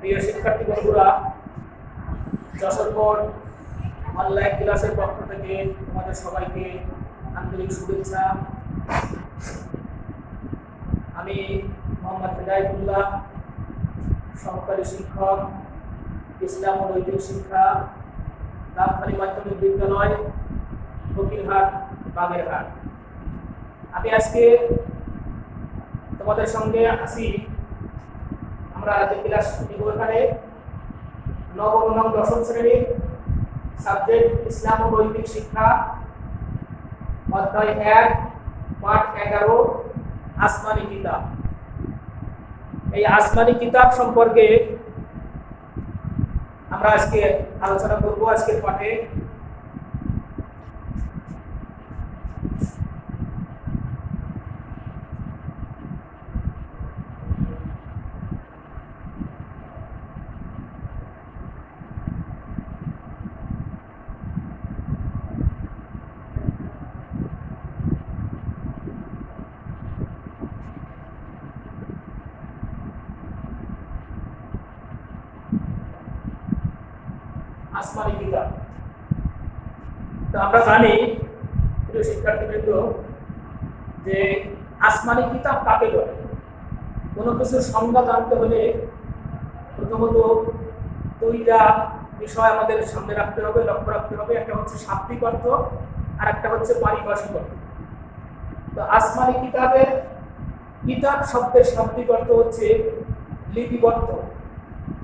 প্রিয় শিক্ষার্থী বন্ধুরা, যশোর বোর্ড অনলাইন ক্লাসের পক্ষ থেকে তোমাদের সবাইকে আন্তরিক শুভেচ্ছা। আমি মোহাম্মদ হিদায়তুল্লাহ, সহকারী শিক্ষক, ইসলাম ও নৈতিক শিক্ষা, গাবখালী মাধ্যমিক বিদ্যালয়, ফকিরহাট, বাগেরহাট। আমি আজকে তোমাদের সঙ্গে আসি। আমরা যে ক্লাস নিব এখানে নবম এবং দশম শ্রেণীর সাবজেক্ট ইসলাম ও নৈতিক শিক্ষা, অধ্যায় 1, পাঠ 11, আসমানি কিতাব। এই আসমানি কিতাব সম্পর্কে আমরা আজকে আলোচনা করব আজকের পাঠে। আসমানি কিতাব তো আমরা জানি প্রিয় শিক্ষার্থীবৃন্দ যে আসমানি কিতাব কাকে বলে। কোনো কিছুর সংজ্ঞা জানতে হলে প্রথমত দুইটা বিষয় আমাদের সামনে রাখতে হবে, লক্ষ্য রাখতে হবে। একটা হচ্ছে শাব্দিক অর্থ আর একটা হচ্ছে পারিভাষিক অর্থ। তো আসমানি কিতাবের কিতাব শব্দের শাব্দিক অর্থ হচ্ছে লিপিবদ্ধ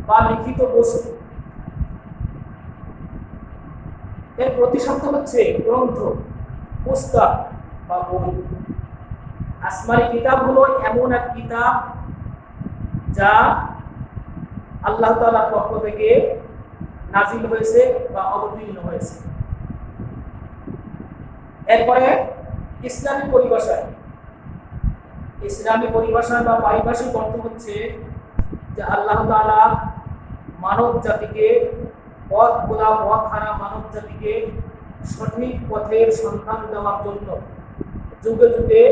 বা লিখিত বস্তু। এর প্রতিশব্দ হচ্ছে গ্রন্থ, পুস্তক বা বই। আসমানি কিতাব হলো এমন এক কিতাব যা আল্লাহ তাআলার পক্ষ থেকে নাজিল হয়েছে বা অবতীর্ণ হয়েছে। এরপরে ইসলামী পরিভাষা বা পারিভাষিক অর্থ হচ্ছে যে আল্লাহ তাআলা মানব জাতিকে পথহারা মানব জাতিকে সঠিক পথের সন্ধান দেওয়ার জন্য যুগে যুগে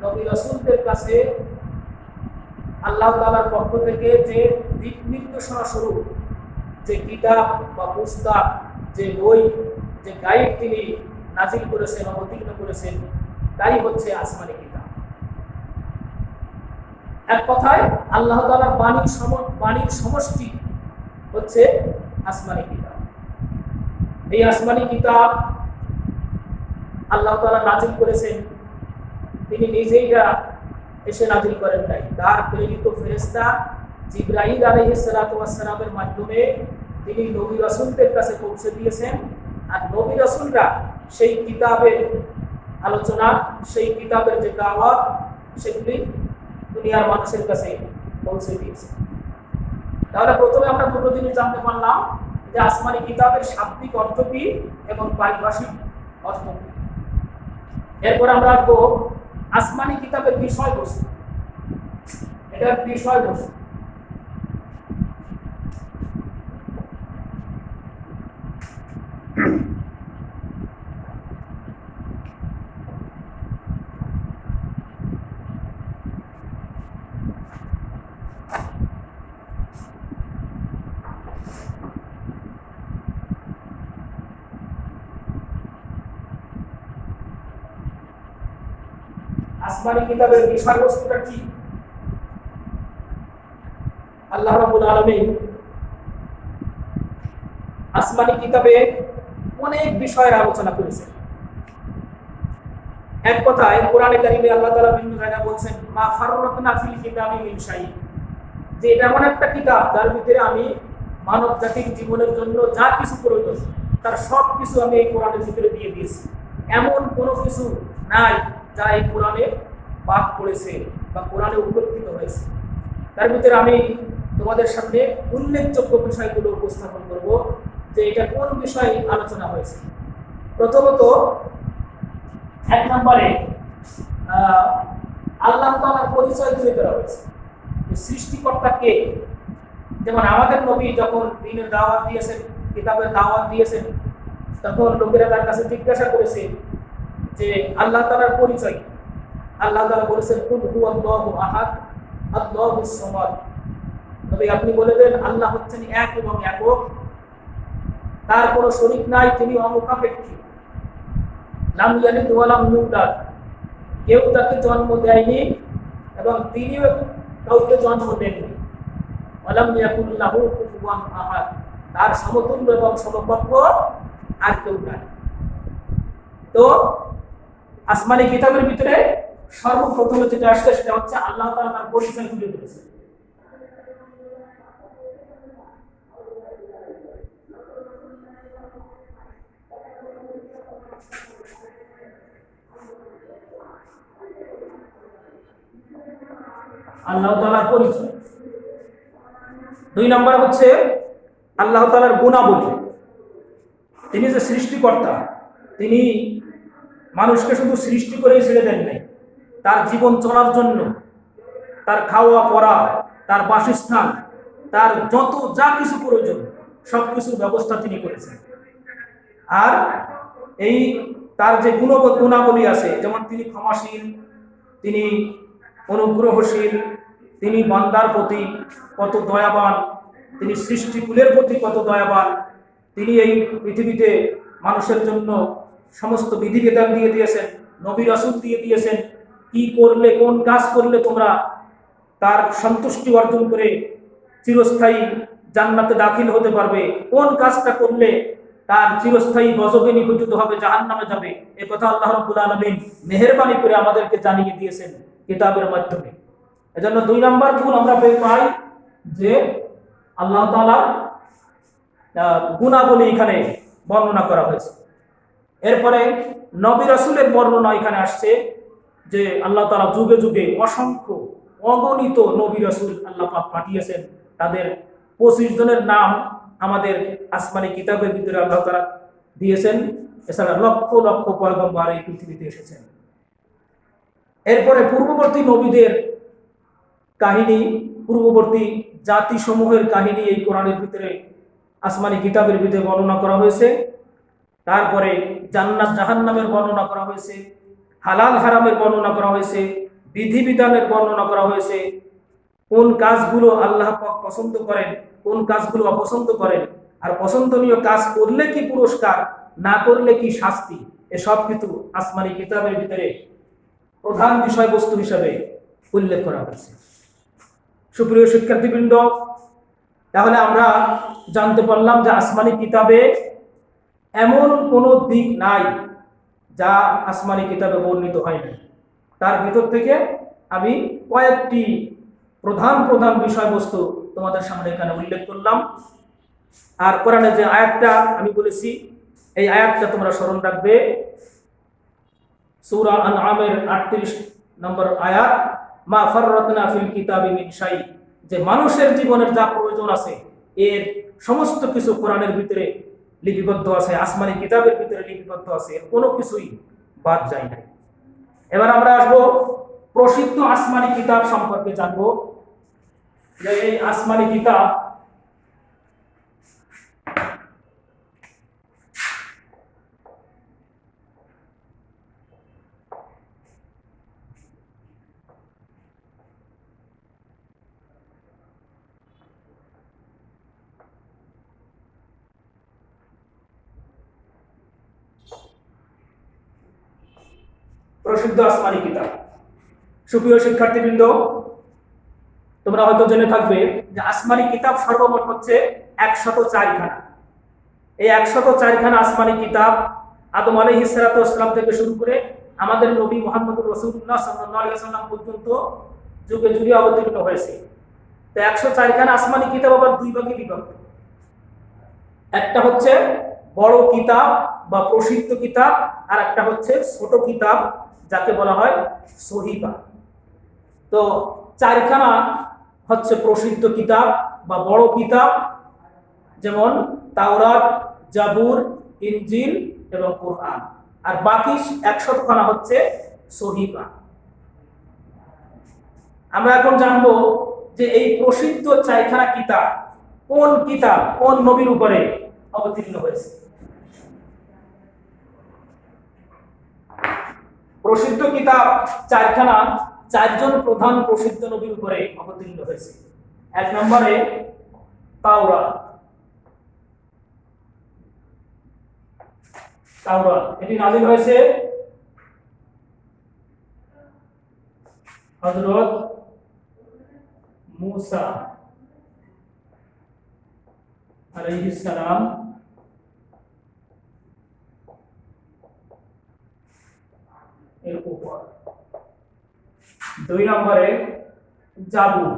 নবী রাসূলদের কাছে আল্লাহ তাআলার পক্ষ থেকে যে দিক নির্দেশনা স্বরূপ যে কিতাব বা পুস্তক, যে বই, যে গাইড তিনি নাজিল করেছেন, অবতীর্ণ করেছেন, তাই হচ্ছে আসমানি কিতাব। এক কথায় আল্লাহ তাআলার বাণীর সমষ্টি হচ্ছে আসমানি কিতাব। এই আসমানি কিতাব আল্লাহ তাআলা নাজিল করেছেন, তিনি নিজেই এসে নাজিল করেন নাই। তার প্রেরিত ফেরেশতা জিবরাইল আলাইহিস সালাতু ওয়াস সালামের মাধ্যমে তিনি নবী রাসূলদের কাছে পৌঁছে দিয়েছেন। আর নবী রাসূলরা সেই কিতাবের আলোচনা, সেই কিতাবের যে দাওয়াত, সেগুলি দুনিয়ার মানুষের কাছে পৌঁছে দিয়েছে। তাহলে প্রথমে আমরা দুটো জিনিস জানতে পারলাম যে আসমানি কিতাবের শাব্দিক অর্থ কি এবং পারিভাষিক অর্থ কি। এরপর আমরা আসবো আসমানি কিতাবের বিষয়বস্তু। এটার বিষয়বস্তু আসমানি কিতাবের বিষয়বস্তুটা কি? আল্লাহ রাব্বুল আলামিন আসমানি কিতাবে অনেক বিষয়ের আলোচনা করেছেন। এক কথায় কোরআনে কারিমে আল্লাহ তাআলা বিভিন্ন জায়গায় বলছেন মা ফাররাতনা ফিল কিতাবি মিন শাই, যে এটা এমন একটা কিতাব যার ভিতরে আমি মানব জাতির জীবনের জন্য যা কিছু প্রয়োজন তার সব কিছু আমি এই কোরআনের ভিতরে দিয়ে দিয়েছি। এমন কোনো কিছু নাই যা এই কোরআনে বাদ পড়েছে বা কোরআনে উপস্থিত হয়েছে। তার ভিতরে আমি তোমাদের সামনে উল্লেখযোগ্য বিষয়গুলো উপস্থাপন করব যে এটা কোন বিষয়ে আলোচনা হয়েছে। প্রথমত 1 নম্বরে আল্লাহ তাআলার পরিচয় তুলে ধরা হয়েছে। সৃষ্টিকর্তা কে? যেমন আমাদের নবী যখন দ্বীনের দাওয়াত দিয়েছেন, কিতাবের দাওয়াত দিয়েছেন, তখন লোকেরা তার কাছে জিজ্ঞাসা করেছে যে আল্লাহ তাআলার পরিচয়। আল্লাহ তাআলা বলেছেন কুল হুয়াল্লাহু আহাদ আল্লাহুস সামাদ। তবে আপনি বলে দেন আল্লাহ হচ্ছেন এক এবং একক, তার কোনো শরীক নাই, তিনি অমুখাপেক্ষী। লাম ইয়ালিদ ওয়া লাম ইউলাদ, কেউ তাকে জন্ম দেয়নি এবং তিনিও কাউকে জন্ম দেননি। ওয়ালাম ইয়াকুল লাহু কুফুয়ান আহাদ, তার সমতুল্য এবং সমকক্ষ আর কেউ নাই। তো আসমানি কিতাবের ভিতরে সর্বপ্রথমে যেটা আসছে সেটা হচ্ছে আল্লাহ তাআলা তার পরিচয় তুলে ধরেছেন। আল্লাহ তাআলার পরিচয়। 2 নম্বর হচ্ছে আল্লাহ তাআলার গুণাবলী। তিনি যে সৃষ্টিকর্তা, তিনি মানুষকে শুধু সৃষ্টি করেই ছেড়ে দেন নাই, তার জীবন চলার জন্য, তার খাওয়া পড়া, তার বাসস্থান, তার যত যা কিছু প্রয়োজন সব কিছুর ব্যবস্থা তিনি করেছেন। আর এই তার যে গুণাবলী আছে, যেমন তিনি ক্ষমাশীল, তিনি অনুগ্রহশীল, তিনি বান্দার প্রতি কত দয়াবান, তিনি সৃষ্টিকুলের প্রতি কত দয়াবান, তিনি এই পৃথিবীতে মানুষের জন্য সমস্ত বিধিবিধান দিয়ে দিয়েছেন, নবী রাসূল দিয়ে দিয়েছেন, কি করলে, কোন কাজ করলে তোমরা তার সন্তুষ্টি অর্জন করে চিরস্থায়ী জান্নাতে দাখিল হতে পারবে, কোন কাজটা করলে তার চিরস্থায়ী গজবে নিপতিত হবে, জাহান্নামে যাবে। এ কথা আল্লাহ রাব্বুল আলামিন মেহেরবানি করে আমাদেরকে জানিয়ে দিয়েছেন কিতাবের মাধ্যমে। এজন্য 2 নম্বর গুণ আমরা পাই যে আল্লাহ তাআলার গুণাবলী এখানে বর্ণনা করা হয়েছে। এরপরে নবী রাসূলের বর্ণনা এখানে আসছে যে আল্লাহ তাআলা যুগে যুগে অসংখ্য অগণিত নবী রাসূল আল্লাহ পাক পাঠিয়েছেন। তাদের 25 জনের নাম আমাদের আসমানি কিতাবের ভিতরে আল্লাহ তাআলা দিয়েছেন। এছাড়া লক্ষ লক্ষ পয়গম্বর এই পৃথিবীতে এসেছেন। এরপরে পূর্ববর্তী নবীদের কাহিনী, পূর্ববর্তী জাতিসমূহের কাহিনী এই কোরআনের ভিতরে, আসমানি কিতাবের ভিতরে বর্ণনা করা হয়েছে। তারপরে জান্নাত জাহান্নামের বর্ণনা করা হয়েছে, হালাল হারামের বর্ণনা করা হয়েছে, বিধিবিধানের বর্ণনা করা হয়েছে, কোন কাজগুলো আল্লাহ পাক পছন্দ করেন, কোন কাজগুলো অপছন্দ করেন, আর পছন্দনীয় কাজ করলে কি পুরস্কার, না করলে কি শাস্তি, এসব কিছু আসমানি কিতাবের ভিতরে প্রধান বিষয়বস্তু হিসাবে উল্লেখ করা হয়েছে। সুপ্রিয় শিক্ষার্থীবৃন্দ, তাহলে আমরা জানতে পারলাম যে আসমানি কিতাবে এমন কোনো দিক নাই যা আসমানি কিতাবে বর্ণিত হয়নি। তার ভিতর থেকে আমি কয়েকটি প্রধান প্রধান বিষয়বস্তু তোমাদের সামনে এখানে উল্লেখ করলাম। আর কোরআনে যে আয়াতটা আমি বলেছি, এই আয়াতটা তোমরা স্মরণ রাখবে। সূরা আনআমের 38 নম্বর আয়াত, মা ফাররাতনা ফিল কিতাবি মিন শাই, যে মানুষের জীবনের যা প্রয়োজন আছে এর সমস্ত কিছু কোরআনের ভিতরে লিপিবদ্ধ আছে, আসমানি কিতাবের ভিতরে লিপিবদ্ধ আছে, কোনো কিছুই বাদ যায় না। এবার আমরা আসবো প্রসিদ্ধ আসমানি কিতাব সম্পর্কে জানবো। যে এই আসমানি কিতাব প্রসিদ্ধ আসমানি কিতাব। সুপ্রিয় শিক্ষার্থীবৃন্দ, তোমরা হয়তো জেনে থাকবে যে আসমানি কিতাব সর্বমোট হচ্ছে 104 খানা। এই 104 খানা আসমানি কিতাব আদম আলাইহিস সালাতু ওয়াস সালাম থেকে শুরু করে আমাদের নবী মুহাম্মদুর রাসূলুল্লাহ সাল্লাল্লাহু আলাইহি ওয়াসাল্লাম পর্যন্ত যুগে যুগে অবতীর্ণ হয়েছে। তো 104 খানা আসমানি কিতাব আবার 2 ভাগে বিভক্ত। একটা হচ্ছে বড় কিতাব বা প্রসিদ্ধ কিতাব, আর একটা হচ্ছে ছোট কিতাব যাকে বলা হয় সহিফা। তো 4 খানা হচ্ছে প্রসিদ্ধ কিতাব বা বড় কিতাব, যেমন তাওরাত, জাবুর, ইনজিল এবং কোরআন। আর বাকি 100 খানা হচ্ছে সহিফা। আমরা এখন জানবো যে এই প্রসিদ্ধ 4 খানা কিতাব কোন নবীর উপরে অবতীর্ণ হয়েছে। প্রসিদ্ধ কিতাব 4 খানা 4 জন প্রধান প্রসিদ্ধ নবীর উপরে অবতীর্ণ হয়েছে। এক নম্বরে তাওরাত। তাওরাত এটি নাযিল হয়েছে হযরত মুসা আলাইহিস সালাম এর উপর। দুই নম্বরে জাবুর।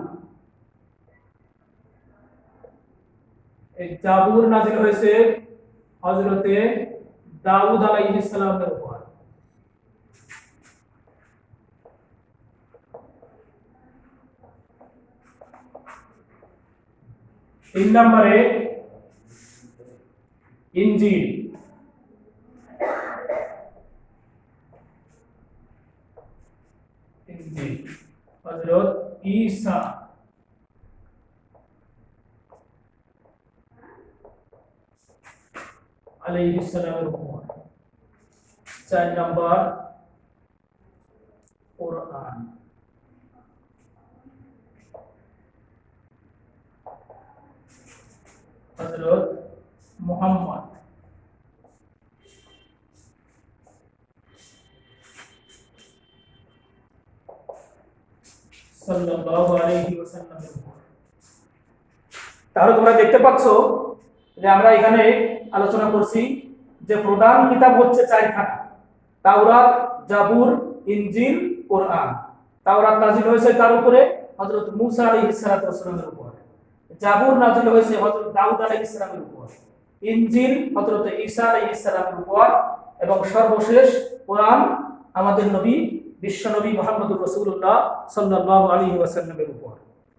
এই জাবুর নাযিল হয়েছে হযরতে দাউদ আলাইহিস সালামের উপর। তিন নম্বরে ইনজিল। ইনজিল হযরত ঈসা আলাইহিস সালামের উপর। চার নম্বর কোরআন। হযরত মুহাম্মদ সাল্লাল্লাহু আলাইহি ওয়াসাল্লামের উপর। তাহলে তোমরা দেখতে পাচ্ছ যে আমরা এখানে আলোচনা করছি যে প্রধান কিতাব হচ্ছে চারখানা: তাওরাত, জাবুর, ইনজিল, কোরআন। তাওরাত নাযিল হয়েছে তার উপরে হযরত মুসা আলাইহিস সালাতু ওয়াস সালামের উপর। জাবুর নাযিল হয়েছে হযরত দাউদ আলাইহিস সালামের উপর। ইনজিল হযরত ঈসা আলাইহিস সালামের উপর। এবং সর্বশেষ কোরআন আমাদের নবী বিশ্বনবী মুহাম্মদুর রাসূলুল্লাহ সাল্লাল্লাহু আলাইহি ওয়াসাল্লামের উপর।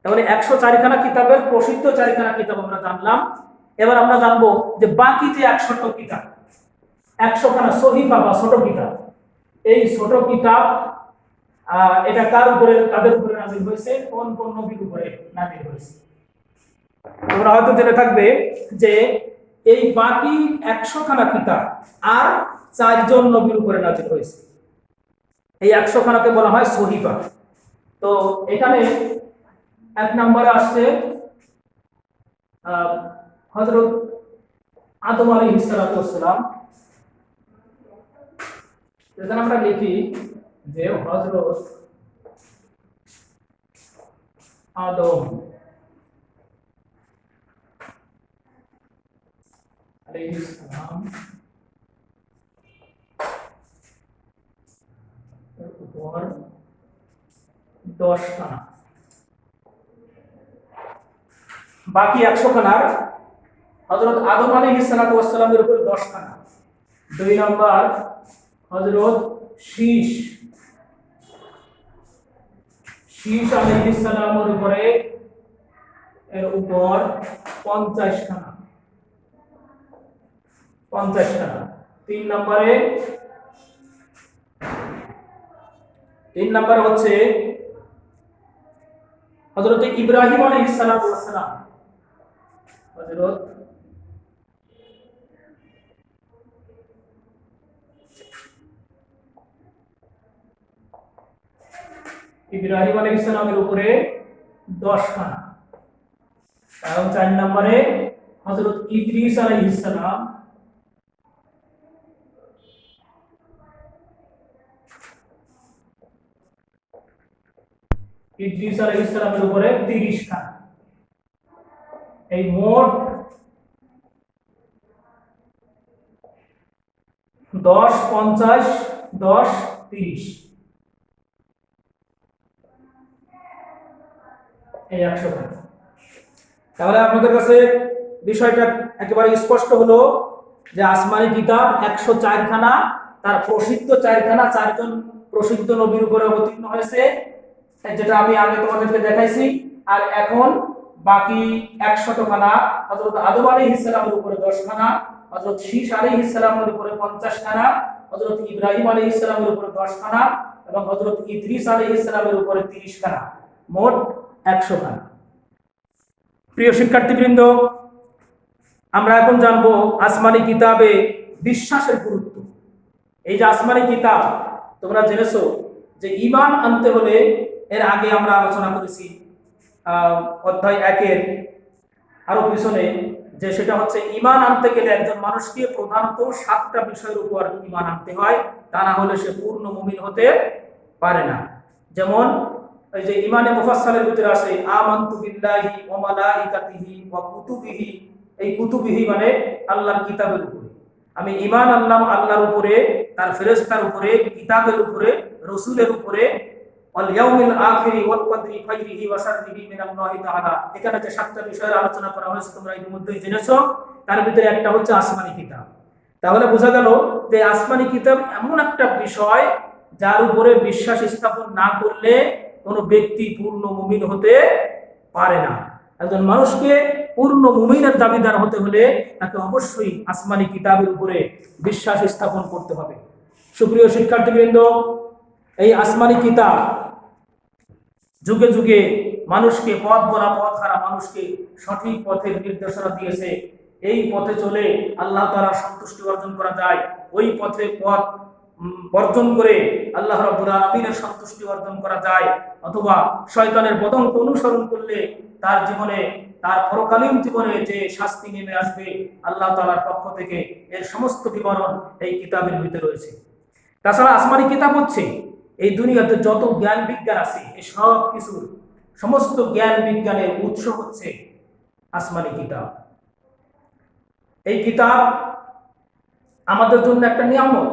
তাহলে 104খানা কিতাবের প্রসিদ্ধ 4খানা কিতাব আমরা জানলাম। এবার আমরা জানবো যে বাকি যে 100টা কিতাব, 100খানা সহিফা বা ছোট কিতাব, এই ছোট কিতাব এটা কার উপরে, কাদের উপরে নাযিল হয়েছে, কোন কোন নবীর উপরে নাযিল হয়েছে। তোমরা হয়তো জেনে থাকবে যে এই বাকি 100খানা কিতাব আর 4জন নবীর উপরে নাযিল হয়েছে। এই 100খানাকে বলা হয় সহিফা। তো এখানে এক নম্বরে আসছে হযরত আদম আলাইহিস সালাতু ওয়াস সালাম। এখানে আমরা লিখি যে হযরত আদম আলাইহিস সালাম এর উপর 10খানা। বাকি 100খানার হযরত আদম আলাইহিস সালাতু ওয়াস সালামের উপর 10খানা। দুই নম্বর হযরত শীশ আলাইহিস সালামের উপরে এর উপর 50খানা। তিন নম্বরে হচ্ছে হযরত ইব্রাহিম আলাইহিস সালাতু ওয়াস সালাম। হযরত ইব্রাহিম আলাইহিস সালামের উপরে 10খানা। এবং 4 নম্বরে হযরত ইদ্রিস আলাইহিস সালাম। ইদ্রিস আলাইহিস সালামের উপরে 30খানা। এই মোট 10, 50, 10, 30 এই 100খানা। তাহলে আপনাদের কাছে বিষয়টা একেবারে স্পষ্ট হলো যে আসমানি কিতাব 104খানা, তার প্রসিদ্ধ 4খানা 4জন প্রসিদ্ধ নবীর উপরে অবতীর্ণ হয়েছে, যেটা আমি আগে তোমাদেরকে দেখাইছি। আর এখন বাকি 100খানা হযরত আদম আলাইহিস সালামের উপরে 10খানা, হযরত শীশ আলাইহিস সালামের উপরে 50খানা, হযরত ইব্রাহিম আলাইহিস সালামের উপরে 10খানা এবং হযরত ইদ্রিস আলাইহিস সালামের উপরে 30খানা, মোট 100খানা। প্রিয় শিক্ষার্থীবৃন্দ, আমরা এখন জানবো আসমানি কিতাবে বিশ্বাসের গুরুত্ব। এই যে আসমানি কিতাব, তোমরা জেনেছো যে ঈমান আনতে হলে এর আগে আমরা আলোচনা করেছি অধ্যায় 1-এর আরো পিছনে, যে সেটা হচ্ছে ঈমান আনতে গেলে একজন মানুষকে প্রধানত 7টা বিষয়ের উপর ঈমান আনতে হয়, তা না হলে সে পূর্ণ মুমিন হতে পারে না। যেমন এই যে ঈমানে মুফাসসালের ভিতরে আছে আমানতু বিল্লাহি ওয়া মালাইকাতিহি ওয়া কুতুবিহি। এই কুতুবিহি মানে আল্লাহর কিতাবের উপরে আমি ঈমান আনলাম, আল্লাহর উপরে, তার ফেরেশতার উপরে, কিতাবের উপরে, রাসূলের উপরে, ওয়াল ইয়াউমিল আখিরি ওয়াল কদরি খাইরিহি ওয়া শাররিহি মিনাল্লাহি তাআলা। এখানে যে 7টা বিষয়ের আলোচনা করা হয়েছে তোমরা ইতিমধ্যেই জেনেছো, তার ভিতরে একটা হচ্ছে আসমানি কিতাব। তাহলে বোঝা গেল যে আসমানি কিতাব এমন একটা বিষয় যার উপরে বিশ্বাস স্থাপন না করলে কোনো ব্যক্তি পূর্ণ মুমিন হতে পারে না। একজন মানুষকে পূর্ণ মুমিনের দাবিদার হতে হলে তাকে অবশ্যই আসমানি কিতাবের উপরে বিশ্বাস স্থাপন করতে হবে। সুপ্রিয় শিক্ষার্থীবৃন্দ, এই আসমানি কিতাব যুগে যুগে মানুষকে পথ বলা পথ হারা মানুষকে সঠিক পথের নির্দেশনা দিয়েছে। এই পথে চলে আল্লাহ তাআলার সন্তুষ্টি অর্জন করা যায়, ওই পথে পথ বর্জন করে আল্লাহ রাব্বুল আলামিনের সন্তুষ্টি অর্জন করা যায়, অথবা শয়তানের পদঙ্ক অনুসরণ করলে তার জীবনে, তার পরকালীন জীবনে যে শাস্তি নেমে আসবে আল্লাহ তাআলার পক্ষ থেকে, এর সমস্ত বিবরণ এই কিতাবের ভিতরে রয়েছে। তাছাড়া আসমানি কিতাব হচ্ছে এই দুনিয়াতে যত জ্ঞান বিজ্ঞান আছে এই সব কিছুর সমস্ত জ্ঞান বিজ্ঞানের উৎস হচ্ছে আসমানি কিতাব। এই কিতাব আমাদের জন্য একটা নিয়ামত।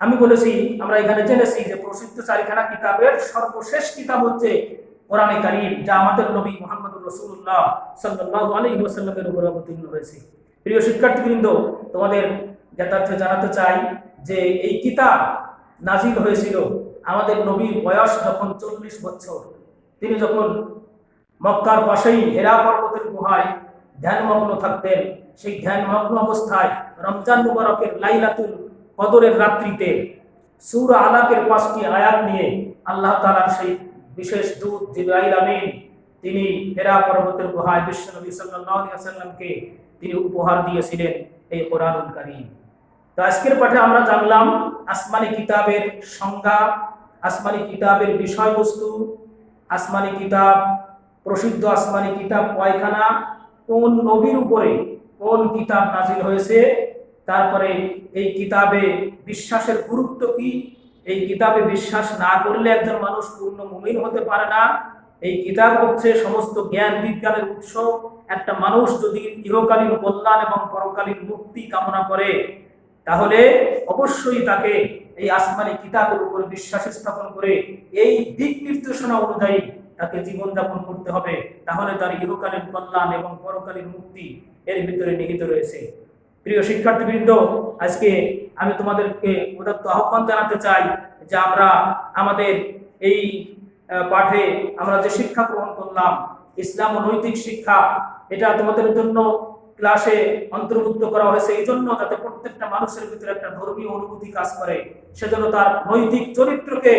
আমি বলেছি, আমরা এখানে জেনেছি যে প্রসিদ্ধ 4খানা কিতাবের সর্বশেষ কিতাব হচ্ছে কোরআনে কারীম, যা আমাদের নবী মুহাম্মদুর রাসূলুল্লাহ সাল্লাল্লাহু আলাইহি ওয়াসাল্লামের উপর অবতীর্ণ হয়েছে। প্রিয় শিক্ষার্থীবৃন্দ, তোমাদের জ্ঞাতার্থে জানাতে চাই যে এই কিতাব নাজিল হয়েছিল আমাদের নবীর বয়স যখন 40 বছর। তিনি যখন মক্কার পাশেই হেরা পর্বতের গুহায় ধ্যানমগ্ন থাকতেন, সেই ধ্যানমগ্ন অবস্থায় রমজান মুবারকের লাইলাতুল কদরের রাত্রিতে সূরা আলাকের 5টি আয়াত নিয়ে আল্লাহ তাআলার সেই বিশেষ দূত জিবরাইল আমিন তিনি হেরা পর্বতের গুহায় বিশ্বনবী সাল্লাল্লাহু আলাইহি ওয়াসাল্লামকে তিনি উপহার দিয়েছিলেন এই কোরআনুল কারীম। তো আজকের পাঠে আমরা জানলাম আসমানি কিতাবের সংজ্ঞা, আসমানি কিতাবের বিষয়বস্তু, আসমানি কিতাব, প্রসিদ্ধ আসমানি কিতাব কয়খানা, কোন নবীর উপরে কোন কিতাব নাজিল হয়েছে, তারপরে এই কিতাবে বিশ্বাসের গুরুত্ব কি, এই কিতাবে বিশ্বাস না করলে একজন মানুষ পূর্ণ মুমিন হতে পারে না। এই কিতাব হচ্ছে সমস্ত জ্ঞান বিজ্ঞানের উৎস। একটা মানুষ যদি ইহকালীন কল্যাণ এবং পরকালীন মুক্তি কামনা করে তাহলে অবশ্যই তাকে এই আসমানি কিতাবের উপর বিশ্বাস স্থাপন করে এই দিক নির্দেশনা অনুযায়ী তাকে জীবনযাপন করতে হবে, তাহলে তার ইহকালীন কল্যাণ এবং পরকালীন মুক্তি এর ভিতরে নিহিত রয়েছে। প্রিয় শিক্ষার্থীবৃন্দ, আজকে আমি তোমাদেরকে উদাত্ত আহ্বান জানাতে চাই যে আমরা আমাদের এই পাঠে আমরা যে শিক্ষা গ্রহণ করলাম, ইসলাম ও নৈতিক শিক্ষা, এটা তোমাদের জন্য ক্লাসে অন্তর্ভুক্ত করা হয়েছে এই জন্য যাতে প্রত্যেকটা মানুষের ভিতরে একটা ধর্মীয় অনুভূতি কাজ করে, সেজন্য তার নৈতিক চরিত্রকে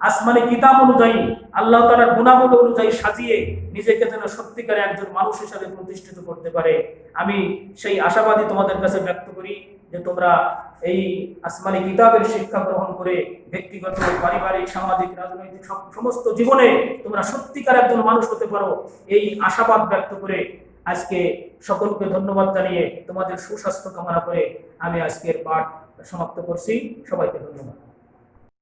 আসমানি কিতাব অনুযায়ী, আল্লাহ তাআলার গুণাবলী অনুযায়ী সাজিয়ে নিজেকে যেন সত্যিকারে একজন মানুষ হিসেবে প্রতিষ্ঠিত করতে পারে। আমি সেই আশাবাদী তোমাদের কাছে ব্যক্ত করি যে তোমরা এই আসমানি কিতাবের শিক্ষা গ্রহণ করে ব্যক্তিগত, পারিবারিক, সামাজিক, রাজনৈতিক সমস্ত জীবনে তোমরা সত্যিকার একজন মানুষ হতে পারো, এই আশাবাদ ব্যক্ত করে আজকে সকলকে ধন্যবাদ জানিয়ে তোমাদের সুস্বাস্থ্য কামনা করে আমি আজকের পাঠ সমাপ্ত করছি। সবাইকে ধন্যবাদ।